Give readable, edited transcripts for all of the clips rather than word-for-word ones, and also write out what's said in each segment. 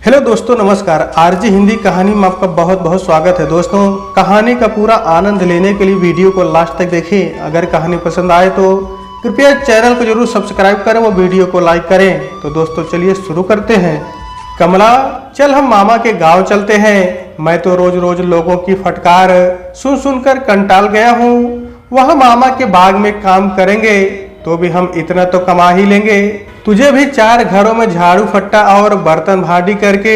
Hello दोस्तों, नमस्कार। RG Hindi कहानी में आपका बहुत बहुत स्वागत है। दोस्तों, कहानी का पूरा आनंद लेने के लिए वीडियो को लास्ट तक देखें। अगर कहानी पसंद आए तो कृपया चैनल को जरूर सब्सक्राइब करें, वो वीडियो को लाइक करें। तो दोस्तों चलिए शुरू करते हैं। कमला, चल हम मामा के गांव चलते हैं। मैं तो रोज रोज लोगों की फटकार सुन सुनकर कंटाल गया हूँ। वहाँ मामा के बाग में काम करेंगे तो भी हम इतना तो कमा ही लेंगे। तुझे भी 4 घरों में झाड़ू फट्टा और बर्तन भांडी करके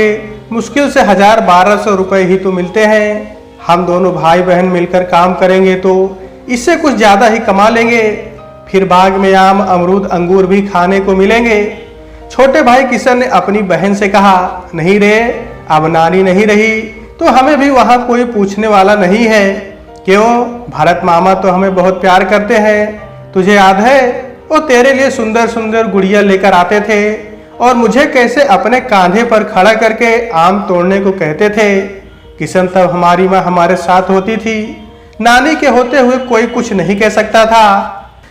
मुश्किल से 1000-1200 रुपए ही तो मिलते हैं। हम दोनों भाई बहन मिलकर काम करेंगे तो इससे कुछ ज्यादा ही कमा लेंगे। फिर बाग में आम, अमरूद, अंगूर भी खाने को मिलेंगे। छोटे भाई किशन ने अपनी बहन से कहा, नहीं रे, अब नानी नहीं रही तो हमें भी वहाँ कोई पूछने वाला नहीं है। क्यों, भरत मामा तो हमें बहुत प्यार करते हैं। तुझे याद है, वो तेरे लिए सुंदर सुंदर गुड़िया लेकर आते थे और मुझे कैसे अपने कांधे पर खड़ा करके आम तोड़ने को कहते थे। किशन, तब हमारी माँ हमारे साथ होती थी। नानी के होते हुए कोई कुछ नहीं कह सकता था,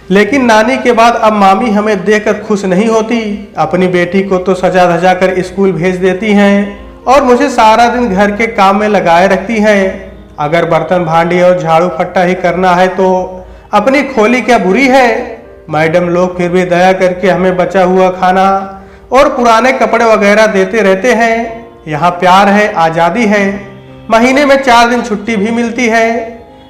लेकिन नानी के बाद अब मामी हमें देखकर खुश नहीं होती। अपनी बेटी को तो सजा धजा कर स्कूल भेज देती हैं और मुझे सारा दिन घर के काम में लगाए रखती हैं। अगर बर्तन भांडी और झाड़ू फट्टा ही करना है तो अपनी खोली क्या बुरी है। मैडम लोग फिर भी दया करके हमें बचा हुआ खाना और पुराने कपड़े वगैरह देते रहते हैं। यहाँ प्यार है, आज़ादी है। महीने में 4 दिन छुट्टी भी मिलती है,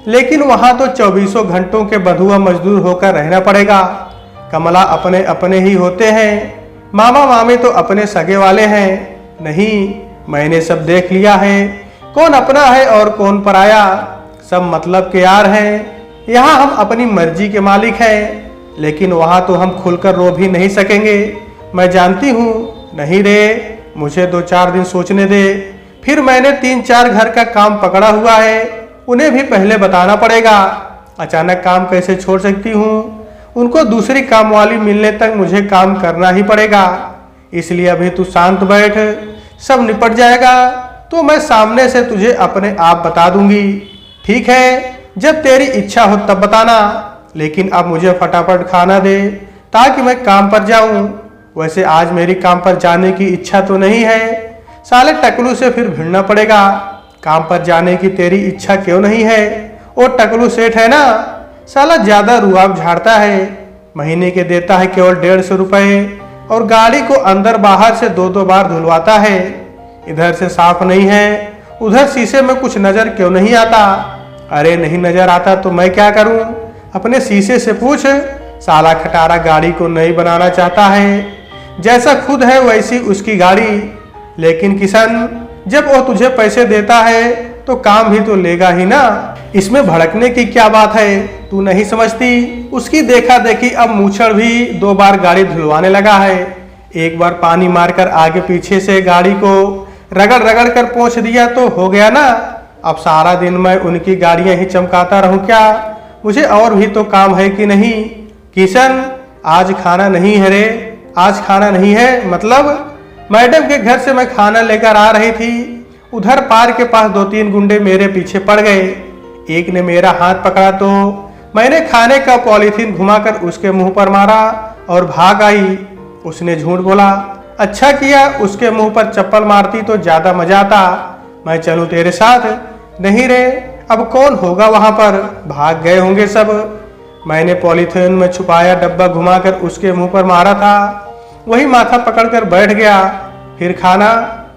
लेकिन वहाँ तो 24 घंटों के बंधुआ मजदूर होकर रहना पड़ेगा। कमला, अपने अपने ही होते हैं। मामा मामी तो अपने सगे वाले हैं। नहीं, मैंने सब देख लिया है, कौन अपना है और कौन पराया। सब मतलब के यार हैं। यहाँ हम अपनी मर्जी के मालिक हैं, लेकिन वहाँ तो हम खुलकर रो भी नहीं सकेंगे। मैं जानती हूँ। नहीं रे, मुझे 2-4 दिन सोचने दे। फिर मैंने 3-4 घर का काम पकड़ा हुआ है, उन्हें भी पहले बताना पड़ेगा। अचानक काम कैसे छोड़ सकती हूँ। उनको दूसरी काम वाली मिलने तक मुझे काम करना ही पड़ेगा। इसलिए अभी तू शांत बैठ, सब निपट जाएगा तो मैं सामने से तुझे अपने आप बता दूंगी। ठीक है, जब तेरी इच्छा हो तब बताना, लेकिन अब मुझे फटाफट खाना दे ताकि मैं काम पर जाऊं। वैसे आज मेरी काम पर जाने की इच्छा तो नहीं है। साले टकलू से फिर भिड़ना पड़ेगा। काम पर जाने की तेरी इच्छा क्यों नहीं है? वो टकलू सेठ है ना, साला ज्यादा रुआब झाड़ता है। महीने के देता है केवल 150 रुपए और गाड़ी को अंदर बाहर से 2-2 बार धुलवाता है। इधर से साफ नहीं है, उधर शीशे में कुछ नजर क्यों नहीं आता? अरे नहीं नजर आता तो मैं क्या करूं? अपने शीशे से पूछ। साला खटारा गाड़ी को नई बनाना चाहता है, जैसा खुद है वैसी उसकी गाड़ी। लेकिन किशन, जब वो तुझे पैसे देता है तो काम भी तो लेगा ही ना। इसमें भड़कने की क्या बात है, तू नहीं समझती? उसकी देखा देखी अब मूछड़ भी 2 बार गाड़ी धुलवाने लगा है। एक बार पानी मारकर आगे पीछे से गाड़ी को रगड़ रगड़ कर पोंछ दिया तो हो गया ना। अब सारा दिन मैं उनकी गाड़ियां ही चमकाता रहूं क्या? मुझे और भी तो काम है कि नहीं? किशन, आज खाना नहीं है रे। आज खाना नहीं है मतलब? मैडम के घर से मैं खाना लेकर आ रही थी, उधर पार के पास 2-3 गुंडे मेरे पीछे पड़ गए। एक ने मेरा हाथ पकड़ा तो मैंने खाने का पॉलीथीन घुमाकर उसके मुंह पर मारा और भाग आई। उसने झूठ बोला। अच्छा किया, उसके मुंह पर चप्पल मारती तो ज्यादा मजा आता। मैं चलूं तेरे साथ? नहीं रे, अब कौन होगा वहां पर, भाग गए होंगे सब। मैंने पॉलीथीन में छुपाया डब्बा घुमाकर उसके मुंह पर मारा था, वही माथा पकड़कर बैठ गया। फिर खाना?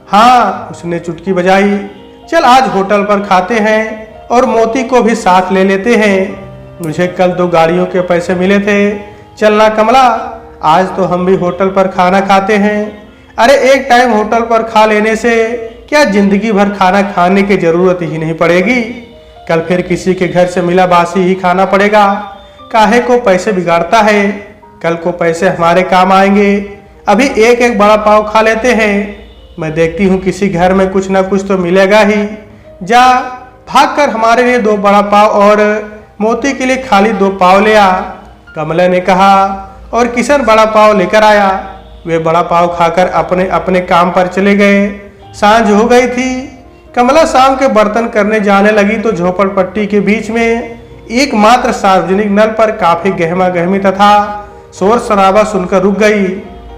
हाँ, उसने चुटकी बजाई। चल आज होटल पर खाते हैं और मोती को भी साथ ले लेते हैं। मुझे कल 2 गाड़ियों के पैसे मिले थे। चलना कमला, आज तो हम भी होटल पर खाना खाते हैं। अरे एक टाइम होटल पर खा लेने से क्या जिंदगी भर खाना खाने की जरूरत ही नहीं पड़ेगी? कल फिर किसी के घर से मिला बासी ही खाना पड़ेगा। काहे को पैसे बिगाड़ता है, कल को पैसे हमारे काम आएंगे। अभी एक एक बड़ा पाव खा लेते हैं। मैं देखती हूँ किसी घर में कुछ ना कुछ तो मिलेगा ही। जा भागकर हमारे लिए 2 बड़ा पाव और मोती के लिए खाली 2 पाव ले आ, कमला ने कहा। और किशन बड़ा पाव लेकर आया। वे बड़ा पाव खाकर अपने अपने काम पर चले गए। सांझ हो गई थी। कमला शाम के बर्तन करने जाने लगी तो झोपड़पट्टी के बीच में एकमात्र सार्वजनिक नल पर काफी गहमा गहमी तथा शोर शराबा सुनकर रुक गई।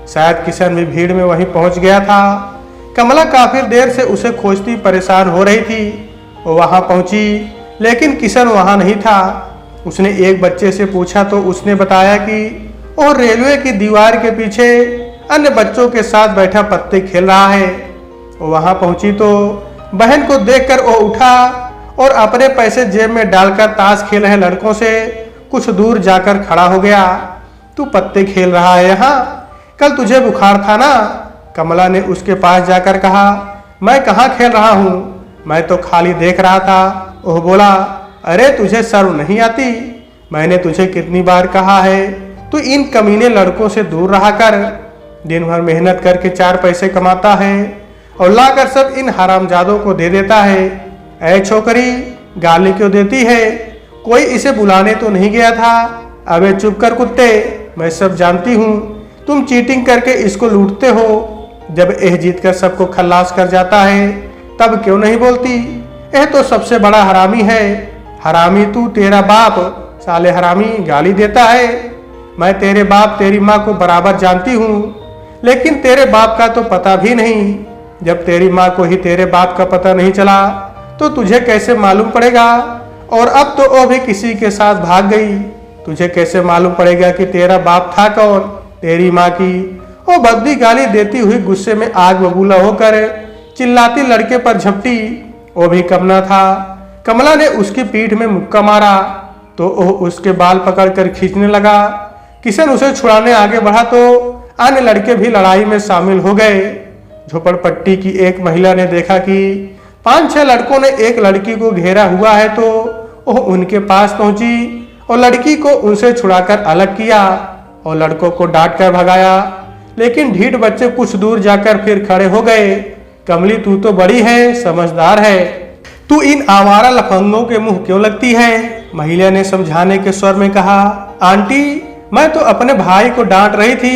शायद किशन भी भीड़ में वहीं पहुंच गया था। कमला काफी देर से उसे खोजती परेशान हो रही थी। वो वहां पहुंची लेकिन किशन वहां नहीं था। उसने एक बच्चे से पूछा तो उसने बताया कि वो रेलवे की दीवार के पीछे अन्य बच्चों के साथ बैठा पत्ते खेल रहा है। वो वहां पहुंची तो बहन को देखकर वो उठा और अपने पैसे जेब में डालकर ताश खेल रहे लड़कों से कुछ दूर जाकर खड़ा हो गया। तू पत्ते खेल रहा है यहाँ? कल तुझे बुखार था ना? कमला ने उसके पास जाकर कहा। मैं कहाँ खेल रहा हूँ, मैं तो खाली देख रहा था। वह बोला, अरे तुझे शर्म नहीं आती? मैंने तुझे कितनी बार कहा है तू इन कमीने लड़कों से दूर रहा कर। दिन भर मेहनत करके 4 पैसे कमाता है और लाकर सब इन हरामजादों को दे देता है। ऐ छोकरी, गाली क्यों देती है? कोई इसे बुलाने तो नहीं गया था? अबे चुप कर कुत्ते, मैं सब जानती हूँ। तुम चीटिंग करके इसको लूटते हो। जब यह जीत कर सबको खल्लास कर जाता है तब क्यों नहीं बोलती? यह तो सबसे बड़ा हरामी है। हरामी तू, तेरा बाप साले हरामी गाली देता है। मैं तेरे बाप तेरी माँ को बराबर जानती हूँ, लेकिन तेरे बाप का तो पता भी नहीं। जब तेरी माँ को ही तेरे बाप का पता नहीं चला तो तुझे कैसे मालूम पड़ेगा? और अब तो वो भी किसी के साथ भाग गई। तुझे कैसे मालूम पड़ेगा कि तेरा बाप था कौन? तेरी माँ की वो भद्दी गाली देती हुई गुस्से में आग बबूला होकर चिल्लाती लड़के पर झपटी। वो भी कमला था। कमला ने उसकी पीठ में मुक्का मारा तो वो उसके बाल पकड़कर खींचने लगा। किशन उसे छुड़ाने आगे बढ़ा तो अन्य लड़के भी लड़ाई में शामिल हो गए। झोपड़पट्टी की एक महिला ने देखा कि 5-6 लड़कों ने एक लड़की को घेरा हुआ है तो वो उनके पास पहुंची और लड़की को उनसे छुड़ाकर अलग किया और लड़कों को डांट कर भगाया। लेकिन ढीठ बच्चे कुछ दूर जाकर फिर खड़े हो गए। कमली, तू तो बड़ी है, समझदार है, तू इन आवारा लफंगों के मुंह क्यों लगती है? महिला ने समझाने के स्वर में कहा। आंटी, मैं तो अपने भाई को डांट रही थी।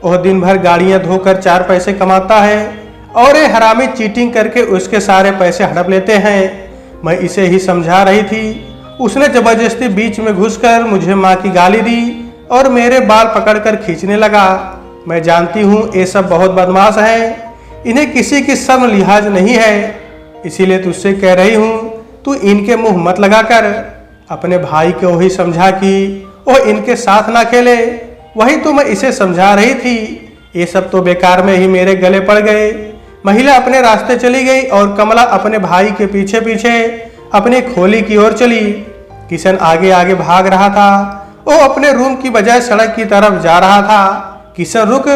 वह दिन भर गाड़ियां धोकर 4 पैसे कमाता है और ये हरामी चीटिंग करके उसके सारे पैसे हड़प लेते हैं। मैं इसे ही समझा रही थी। उसने जबरदस्ती बीच में घुसकर मुझे माँ की गाली दी और मेरे बाल पकड़कर खींचने लगा। मैं जानती हूँ ये सब बहुत बदमाश हैं, इन्हें किसी की शर्म लिहाज नहीं है, इसीलिए तुझसे कह रही हूँ तू इनके मुंह मत लगा कर। अपने भाई को ही समझा कि वो इनके साथ ना खेले। वही तो मैं इसे समझा रही थी। ये सब तो बेकार में ही मेरे गले पड़ गए। महिला अपने रास्ते चली गई और कमला अपने भाई के पीछे पीछे अपनी खोली की ओर चली। किशन आगे आगे भाग रहा था। वो अपने रूम की बजाय सड़क की तरफ जा रहा था। किशन रुक,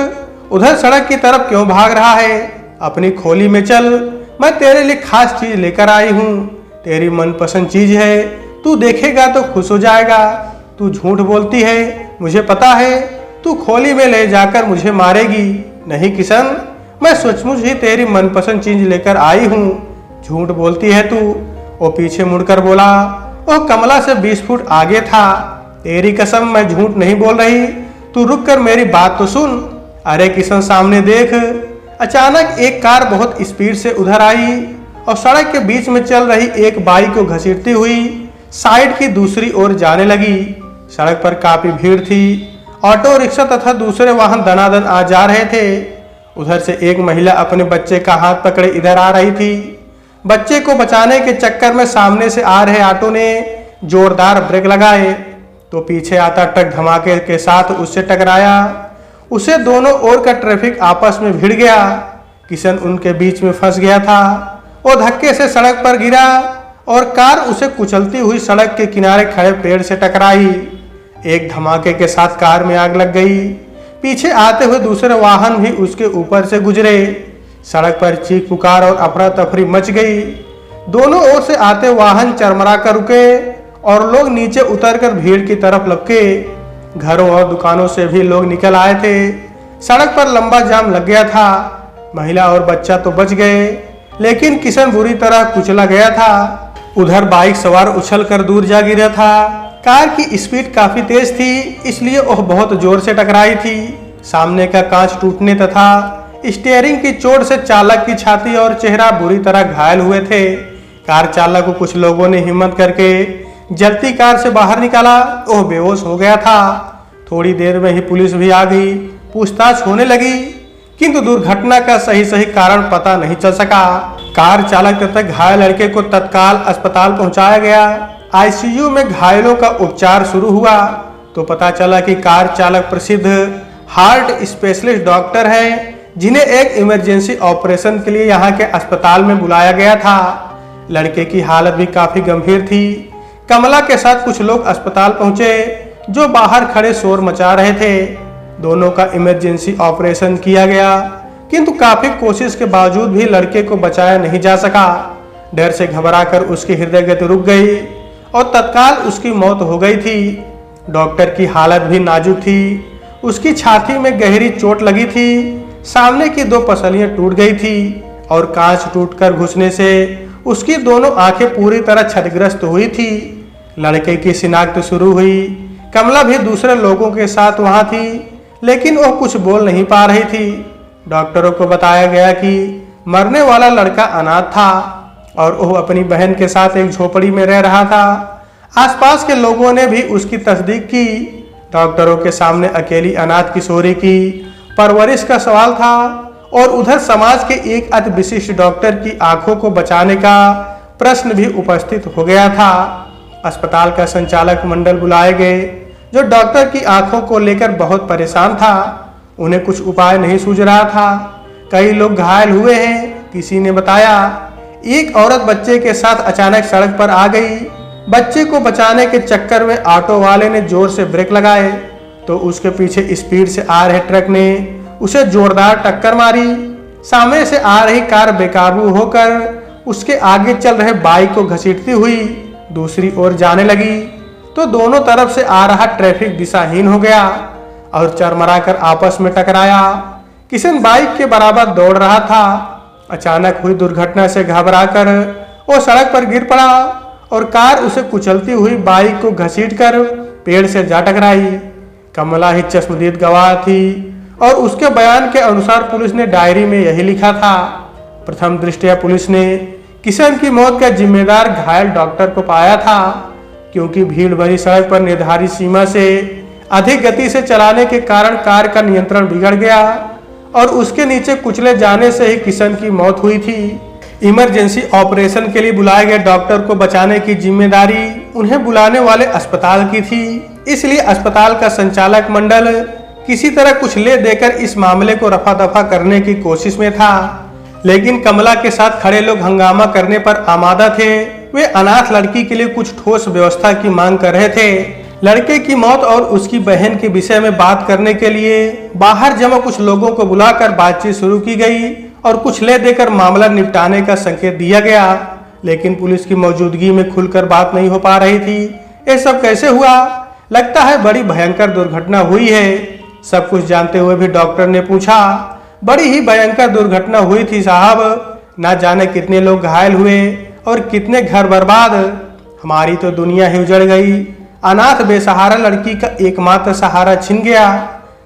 उधर सड़क की तरफ क्यों भाग रहा है? अपनी खोली में चल, मैं तेरे लिए खास चीज लेकर आई हूँ। तेरी मनपसंद चीज है, तू देखेगा तो खुश हो जाएगा। तू झूठ बोलती है, मुझे पता है। तू खोली में ले जाकर मुझे मारेगी। नहीं किशन, मैं सचमुच ही तेरी मनपसंद चीज लेकर आई हूँ। झूठ बोलती है तू। वो पीछे मुड़कर बोला। वो कमला से 20 फुट आगे था। तेरी कसम, मैं झूठ नहीं बोल रही। तू रुक कर मेरी बात तो सुन। अरे किशन, सामने देख। अचानक एक कार बहुत स्पीड से उधर आई और सड़क के बीच में चल रही एक बाइक को घसीटती हुई साइड की दूसरी ओर जाने लगी। सड़क पर काफी भीड़ थी। ऑटो रिक्शा तथा दूसरे वाहन दनादन आ जा रहे थे। उधर से एक महिला अपने बच्चे का हाथ पकड़े इधर आ रही थी। बच्चे को बचाने के चक्कर में सामने से आ रहे ऑटो ने जोरदार ब्रेक लगाए तो पीछे आता ट्रक धमाके के साथ उससे टकराया। उसे दोनों ओर का ट्रैफिक आपस में भिड़ गया। किशन उनके बीच में फंस गया था। वो धक्के से सड़क पर गिरा और कार उसे कुचलती हुई सड़क के किनारे खड़े पेड़ से टकराई। एक धमाके के साथ कार में आग लग गई। पीछे आते हुए दूसरे वाहन भी उसके ऊपर से गुजरे। सड़क पर चीख पुकार और अफरा तफरी मच गई। दोनों ओर से आते वाहन चरमरा कर रुके और लोग नीचे उतरकर भीड़ की तरफ लपके। घरों और दुकानों से भी लोग निकल आए थे। सड़क पर लंबा जाम लग गया था। महिला और बच्चा तो बच गए, लेकिन किशन बुरी तरह कुचला गया था। उधर बाइक सवार उछल कर दूर जा गिरा था। कार की स्पीड काफी तेज थी, इसलिए वह बहुत जोर से टकराई थी। सामने का कांच टूटने तथा स्टीयरिंग की चोट से चालक की छाती और चेहरा बुरी तरह घायल हुए थे। कार चालक को कुछ लोगों ने हिम्मत करके जलती कार से बाहर निकाला। वह बेहोश हो गया था। थोड़ी देर में ही पुलिस भी आ गई। पूछताछ होने लगी। किंतु दुर्घटना का सही कारण पता नहीं चल सका। कार चालक तथा घायल लड़के को तत्काल अस्पताल पहुंचाया गया। आईसीयू में घायलों का उपचार शुरू हुआ तो पता चला कि कार चालक प्रसिद्ध हार्ट स्पेशलिस्ट डॉक्टर हैं, जिन्हें एक इमरजेंसी ऑपरेशन के लिए यहाँ के अस्पताल में बुलाया गया था। लड़के की हालत भी काफी गंभीर थी। कमला के साथ कुछ लोग अस्पताल पहुंचे जो बाहर खड़े शोर मचा रहे थे। दोनों का इमरजेंसी ऑपरेशन किया गया, किंतु काफी कोशिश के बावजूद भी लड़के को बचाया नहीं जा सका। डर से घबराकर उसकी हृदय गति रुक गई और तत्काल उसकी मौत हो गई थी। डॉक्टर की हालत भी नाजुक थी। उसकी छाती में गहरी चोट लगी थी, सामने की 2 पसलियां टूट गई थी और कांच टूटकर घुसने से उसकी दोनों आंखें पूरी तरह क्षतिग्रस्त हुई थी। लड़के की शिनाख्त शुरू हुई। कमला भी दूसरे लोगों के साथ वहां थी, लेकिन वह कुछ बोल नहीं पा रही थी। डॉक्टरों को बताया गया कि मरने वाला लड़का अनाथ था और वह अपनी बहन के साथ एक झोपड़ी में रह रहा था। आसपास के लोगों ने भी उसकी तस्दीक की। डॉक्टरों के सामने अकेली अनाथ किशोरी की परवरिश का सवाल था और उधर समाज के एक अति विशिष्ट डॉक्टर की आंखों को बचाने का प्रश्न भी उपस्थित हो गया था। अस्पताल का संचालक मंडल बुलाए गए, जो डॉक्टर की आंखों को लेकर बहुत परेशान था। उन्हें कुछ उपाय नहीं सूझ रहा था। कई लोग घायल हुए हैं, किसी ने बताया। एक औरत बच्चे के साथ अचानक सड़क पर आ गई। बच्चे को बचाने के चक्कर में ऑटो वाले ने जोर से ब्रेक लगाए तो उसके पीछे स्पीड से आ रहे ट्रक ने उसे जोरदार टक्कर मारी। सामने से आ रही कार बेकाबू होकर उसके आगे चल रहे बाइक को घसीटती हुई दूसरी ओर जाने लगी तो दोनों तरफ से आ रहा ट्रैफिक दिशाहीन हो गया और चरमराकर आपस में टकराया। किशन बाइक के बराबर दौड़ रहा था। अचानक हुई दुर्घटना से घबराकर वो सड़क पर गिर पड़ा और कार उसे कुचलती हुई बाइक को घसीटकर पेड़ से जा टकराई। कमला ही चश्मदीद गवाह थी और उसके बयान के अनुसार पुलिस ने डायरी में यही लिखा था। प्रथम दृष्टया पुलिस ने किशन की मौत का जिम्मेदार घायल डॉक्टर को पाया था, क्योंकि भीड़ भरी सड़क पर निर्धारित सीमा से अधिक गति से चलाने के कारण कार का नियंत्रण बिगड़ गया और उसके नीचे कुचले जाने से ही किशन की मौत हुई थी। इमरजेंसी ऑपरेशन के लिए बुलाए गए डॉक्टर को बचाने की जिम्मेदारी उन्हें बुलाने वाले अस्पताल की थी, इसलिए अस्पताल का संचालक मंडल किसी तरह कुछ ले देकर इस मामले को रफा दफा करने की कोशिश में था। लेकिन कमला के साथ खड़े लोग हंगामा करने पर आमादा थे। वे अनाथ लड़की के लिए कुछ ठोस व्यवस्था की मांग कर रहे थे। लड़के की मौत और उसकी बहन के विषय में बात करने के लिए बाहर जमा कुछ लोगों को बुलाकर बातचीत शुरू की गई और कुछ ले देकर मामला निपटाने का संकेत दिया गया, लेकिन पुलिस की मौजूदगी में खुलकर बात नहीं हो पा रही थी। ये सब कैसे हुआ? लगता है बड़ी भयंकर दुर्घटना हुई है। सब कुछ जानते हुए भी डॉक्टर ने पूछा। बड़ी ही भयंकर दुर्घटना हुई थी साहब। ना जाने कितने लोग घायल हुए और कितने घर बर्बाद। हमारी तो दुनिया ही उजड़ गई। अनाथ बेसहारा लड़की का एकमात्र सहारा छिन गया।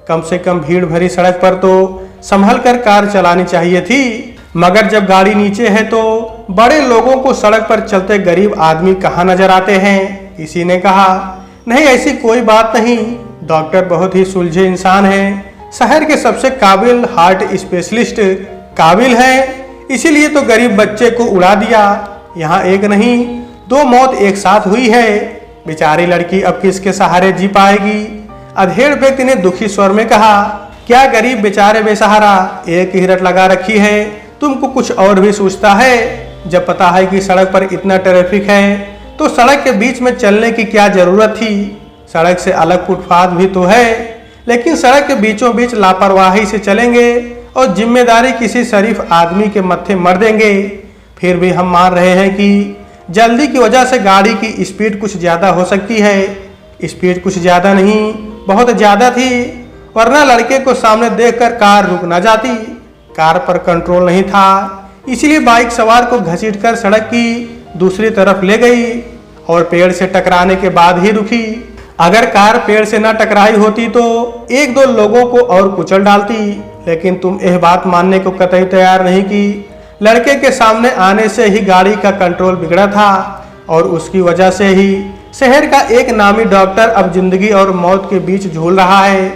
कम से कम भीड़ भरी सड़क पर तो संभल कर कार चलानी चाहिए थी, मगर जब गाड़ी नीचे है तो बड़े लोगों को सड़क पर चलते गरीब आदमी कहाँ नजर आते हैं? किसी ने कहा। नहीं, ऐसी कोई बात नहीं। डॉक्टर बहुत ही सुलझे इंसान हैं। शहर के सबसे काबिल हार्ट स्पेशलिस्ट काबिल हैं, इसीलिए तो गरीब बच्चे को उड़ा दिया। यहाँ एक नहीं 2 मौत एक साथ हुई है। बेचारी लड़की अब किसके सहारे जी पाएगी? अधेड़ व्यक्ति ने दुखी स्वर में कहा। क्या गरीब बेचारे बेसहारा? एक ही रट लगा रखी है। तुमको कुछ और भी सोचता है? जब पता है कि सड़क पर इतना ट्रैफिक है तो सड़क के बीच में चलने की क्या जरूरत थी? सड़क से अलग फुटपाथ भी तो है, लेकिन सड़क के बीचों बीच लापरवाही से चलेंगे और जिम्मेदारी किसी शरीफ आदमी के मत्थे मर देंगे। फिर भी हम मान रहे हैं कि जल्दी की वजह से गाड़ी की स्पीड कुछ ज्यादा हो सकती है। स्पीड कुछ ज्यादा नहीं, बहुत ज्यादा थी, वरना लड़के को सामने देखकर कार रुक ना जाती। कार पर कंट्रोल नहीं था, इसलिए बाइक सवार को घसीटकर सड़क की दूसरी तरफ ले गई और पेड़ से टकराने के बाद ही रुकी। अगर कार पेड़ से न टकराई होती तो 1-2 लोगों को और कुचल डालती, लेकिन तुम यह बात मानने को कतई तैयार नहीं कि लड़के के सामने आने से ही गाड़ी का कंट्रोल बिगड़ा था और उसकी वजह से ही शहर का एक नामी डॉक्टर अब जिंदगी और मौत के बीच झूल रहा है।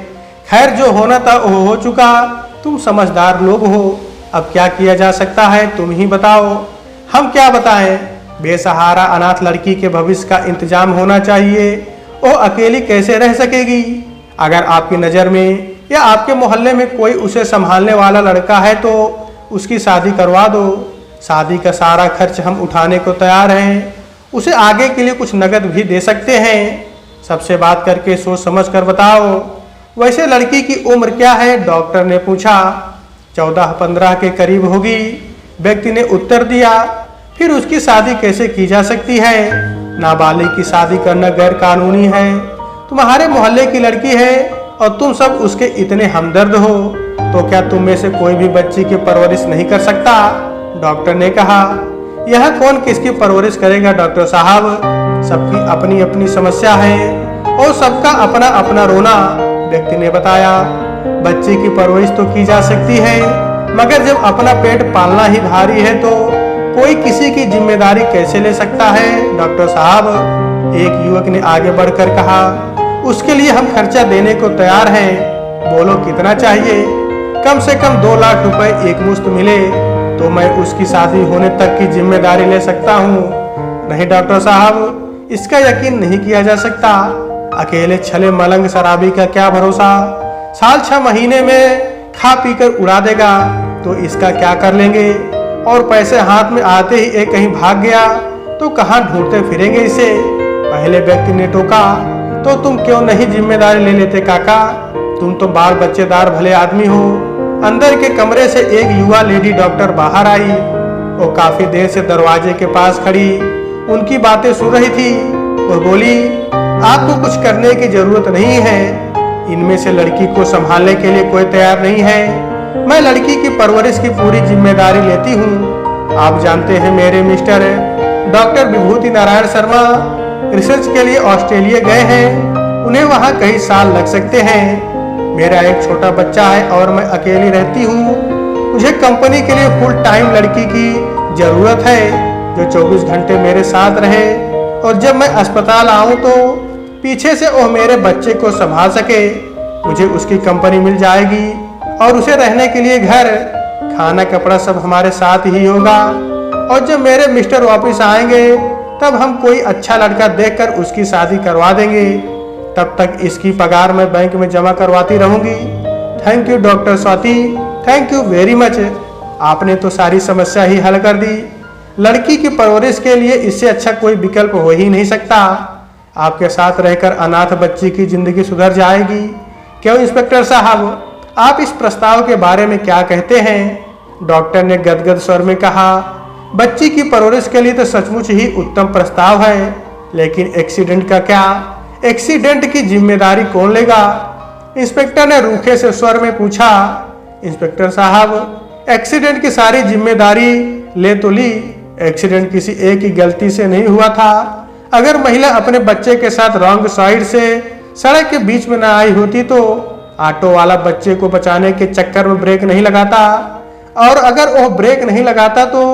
खैर, जो होना था वो हो चुका। तुम समझदार लोग हो, अब क्या किया जा सकता है तुम ही बताओ। हम क्या बताएं, बेसहारा अनाथ लड़की के भविष्य का इंतजाम होना चाहिए। वो अकेली कैसे रह सकेगी? अगर आपकी नज़र में या आपके मोहल्ले में कोई उसे संभालने वाला लड़का है तो उसकी शादी करवा दो। शादी का सारा खर्च हम उठाने को तैयार हैं। उसे आगे के लिए कुछ नगद भी दे सकते हैं। सबसे बात करके सोच समझ कर बताओ। वैसे लड़की की उम्र क्या है? डॉक्टर ने पूछा। 14-15 के करीब होगी, व्यक्ति ने उत्तर दिया। फिर उसकी शादी कैसे की जा सकती है? नाबालिग की शादी करना गैर कानूनी है। तुम्हारे मोहल्ले की लड़की है और तुम सब उसके इतने हमदर्द हो, तो क्या तुम में से कोई भी बच्ची की परवरिश नहीं कर सकता? डॉक्टर ने कहा। यह कौन किसकी परवरिश करेगा डॉक्टर साहब? सबकी अपनी अपनी समस्या है और सबका अपना अपना रोना। व्यक्ति ने बताया। बच्चे की परवरिश तो की जा सकती है, मगर जब अपना पेट पालना ही भारी है तो कोई किसी की जिम्मेदारी कैसे ले सकता है डॉक्टर साहब? एक युवक ने आगे बढ़कर कहा। उसके लिए हम खर्चा देने को तैयार हैं। बोलो कितना चाहिए? कम से कम 2 लाख रुपए एक मुश्त मिले तो मैं उसकी शादी होने तक की जिम्मेदारी ले सकता हूँ। नहीं डॉक्टर साहब, इसका यकीन नहीं किया जा सकता। अकेले छले मलंग शराबी का क्या भरोसा? साल 6 महीने में खा पी कर उड़ा देगा तो इसका क्या कर लेंगे? और पैसे हाथ में आते ही एक कहीं भाग गया तो कहाँ ढूंढते फिरेंगे इसे? पहले व्यक्ति ने टोका। तो तुम क्यों नहीं जिम्मेदारी ले लेते काका? तुम तो बाल बच्चेदार भले आदमी हो। अंदर के कमरे से एक युवा लेडी डॉक्टर बाहर आई। वो काफी देर से दरवाजे के पास खड़ी उनकी बातें सुन रही थी। वो बोली, आपको कुछ करने की जरूरत नहीं है। इनमें से लड़की को संभालने के लिए कोई तैयार नहीं है। मैं लड़की की परवरिश की पूरी जिम्मेदारी लेती हूँ। आप जानते हैं मेरे मिस्टर डॉक्टर विभूति नारायण शर्मा रिसर्च के लिए ऑस्ट्रेलिया गए हैं। उन्हें वहाँ कई साल लग सकते हैं। मेरा एक छोटा बच्चा है और मैं अकेली रहती हूँ। मुझे कंपनी के लिए फुल टाइम लड़की की जरूरत है जो 24 घंटे मेरे साथ रहे और जब मैं अस्पताल आऊँ तो पीछे से वो मेरे बच्चे को संभाल सके। मुझे उसकी कंपनी मिल जाएगी और उसे रहने के लिए घर, खाना, कपड़ा सब हमारे साथ ही होगा। और जब मेरे मिस्टर वापस आएंगे तब हम कोई अच्छा लड़का देखकर उसकी शादी करवा देंगे। तब तक इसकी पगार मैं बैंक में जमा करवाती रहूंगी। Thank you doctor Swati, thank you very much. आपने तो सारी समस्या ही हल कर दी। लड़की की परवरिश के लिए इससे अच्छा कोई विकल्प हो ही नहीं सकता। आपके साथ रहकर अनाथ बच्ची की जिंदगी सुधर जाएगी। क्यों इंस्पेक्टर साहब, आप इस प्रस्ताव के बारे में क्या कहते हैं? डॉक्टर ने गदगद स्वर में कहा। बच्ची की परवरिश के लिए तो सचमुच ही उत्तम प्रस्ताव है, लेकिन एक्सीडेंट का क्या? एक्सीडेंट की जिम्मेदारी कौन लेगा? इंस्पेक्टर ने रूखे से स्वर में पूछा। इंस्पेक्टर साहब, एक्सीडेंट की सारी जिम्मेदारी ले तो ली। एक्सीडेंट किसी एक की गलती से नहीं हुआ था। अगर महिला अपने बच्चे के साथ रॉन्ग साइड से सड़क के बीच में न आई होती तो ऑटो वाला बच्चे को बचाने के चक्कर में ब्रेक नहीं लगाता, और अगर वो ब्रेक नहीं लगाता तो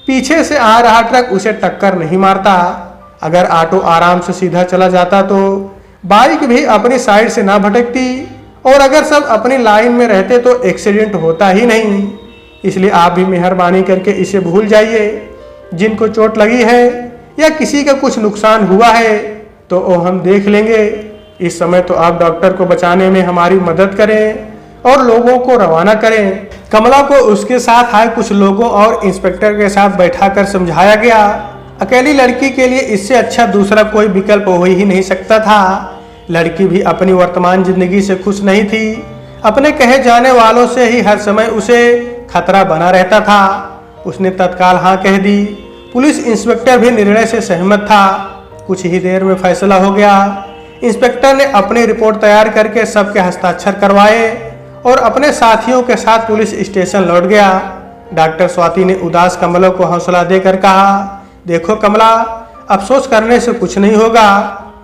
पीछे से आ रहा ट्रक उसे टक्कर नहीं मारता। अगर ऑटो आराम से सीधा चला जाता तो बाइक भी अपनी साइड से ना भटकती, और अगर सब अपनी लाइन में रहते तो एक्सीडेंट होता ही नहीं। इसलिए आप भी मेहरबानी करके इसे भूल जाइए। जिनको चोट लगी है या किसी का कुछ नुकसान हुआ है तो वो हम देख लेंगे। इस समय तो आप डॉक्टर को बचाने में हमारी मदद करें और लोगों को रवाना करें। कमला को उसके साथ आए कुछ लोगों और इंस्पेक्टर के साथ बैठाकर समझाया गया। अकेली लड़की के लिए इससे अच्छा दूसरा कोई विकल्प हो ही नहीं सकता था। लड़की भी अपनी वर्तमान जिंदगी से खुश नहीं थी। अपने कहे जाने वालों से ही हर समय उसे खतरा बना रहता था। उसने तत्काल हाँ कह दी। पुलिस इंस्पेक्टर भी निर्णय से सहमत था। कुछ ही देर में फैसला हो गया। इंस्पेक्टर ने अपनी रिपोर्ट तैयार करके सबके हस्ताक्षर करवाए और अपने साथियों के साथ पुलिस स्टेशन लौट गया। डॉक्टर स्वाति ने उदास कमला को हौसला देकर कहा, देखो कमला, अफसोस करने से कुछ नहीं होगा।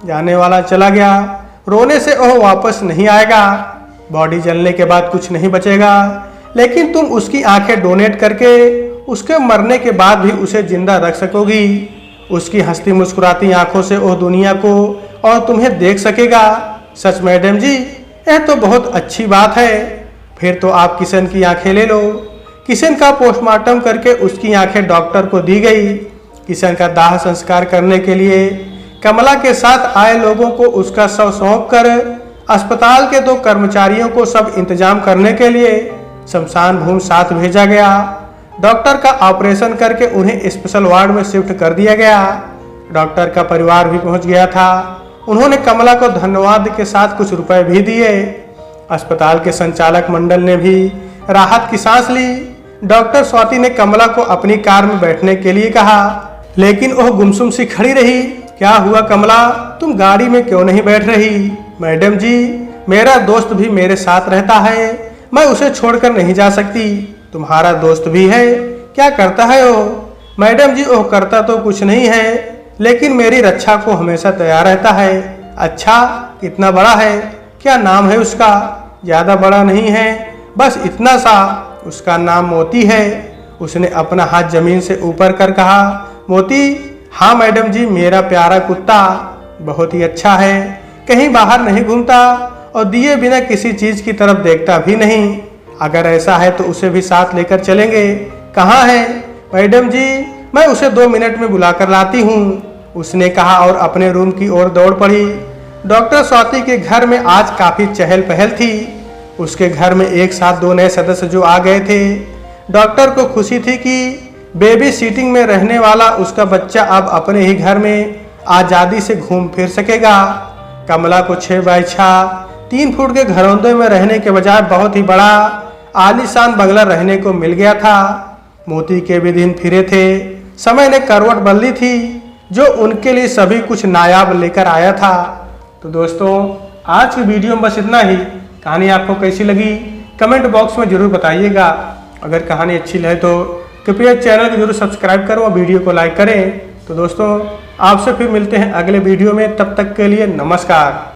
जाने वाला चला गया, रोने से वह वापस नहीं आएगा। बॉडी जलने के बाद कुछ नहीं बचेगा, लेकिन तुम उसकी आंखें डोनेट करके उसके मरने के बाद भी उसे जिंदा रख सकोगी। उसकी हंसती मुस्कुराती आंखों से वह दुनिया को और तुम्हें देख सकेगा। सच मैडम जी, यह तो बहुत अच्छी बात है। फिर तो आप किशन की आंखें ले लो। किशन का पोस्टमार्टम करके उसकी आंखें डॉक्टर को दी गई। किशन का दाह संस्कार करने के लिए कमला के साथ आए लोगों को उसका शव सौंप कर अस्पताल के 2 कर्मचारियों को सब इंतजाम करने के लिए शमशान भूमि साथ भेजा गया। डॉक्टर का ऑपरेशन करके उन्हें स्पेशल वार्ड में शिफ्ट कर दिया गया। डॉक्टर का परिवार भी पहुंच गया था। उन्होंने कमला को धन्यवाद के साथ कुछ रुपए भी दिए। अस्पताल के संचालक मंडल ने भी राहत की सांस ली। डॉक्टर स्वाति ने कमला को अपनी कार में बैठने के लिए कहा, लेकिन वह गुमसुम सी खड़ी रही। क्या हुआ कमला, तुम गाड़ी में क्यों नहीं बैठ रही? मैडम जी, मेरा दोस्त भी मेरे साथ रहता है, मैं उसे छोड़कर नहीं जा सकती। तुम्हारा दोस्त भी है, क्या करता है वो? मैडम जी, वो करता तो कुछ नहीं है, लेकिन मेरी रक्षा को हमेशा तैयार रहता है। अच्छा, कितना बड़ा है? क्या नाम है उसका? ज़्यादा बड़ा नहीं है, बस इतना सा। उसका नाम मोती है। उसने अपना हाथ जमीन से ऊपर कर कहा, मोती? हाँ मैडम जी, मेरा प्यारा कुत्ता बहुत ही अच्छा है, कहीं बाहर नहीं घूमता और दिए बिना किसी चीज़ की तरफ देखता भी नहीं। अगर ऐसा है तो उसे भी साथ लेकर चलेंगे। कहाँ है? मैडम जी, मैं उसे 2 मिनट में बुला कर लाती हूँ, उसने कहा और अपने रूम की ओर दौड़ पड़ी। डॉक्टर स्वाति के घर में आज काफ़ी चहल पहल थी। उसके घर में एक साथ 2 नए सदस्य जो आ गए थे। डॉक्टर को खुशी थी कि बेबी सीटिंग में रहने वाला उसका बच्चा अब अपने ही घर में आज़ादी से घूम फिर सकेगा। कमला को 6x6 3 फुट के घरौंदे में रहने के बजाय बहुत ही बड़ा आलीशान बंगला रहने को मिल गया था। मोती के भी दिन फिरे थे। समय ने करवट बदली थी, जो उनके लिए सभी कुछ नायाब लेकर आया था। तो दोस्तों, आज की वीडियो में बस इतना ही। कहानी आपको कैसी लगी कमेंट बॉक्स में जरूर बताइएगा। अगर कहानी अच्छी लगे तो कृपया चैनल को जरूर सब्सक्राइब करें और वीडियो को लाइक करें। तो दोस्तों, आपसे फिर मिलते हैं अगले वीडियो में। तब तक के लिए नमस्कार।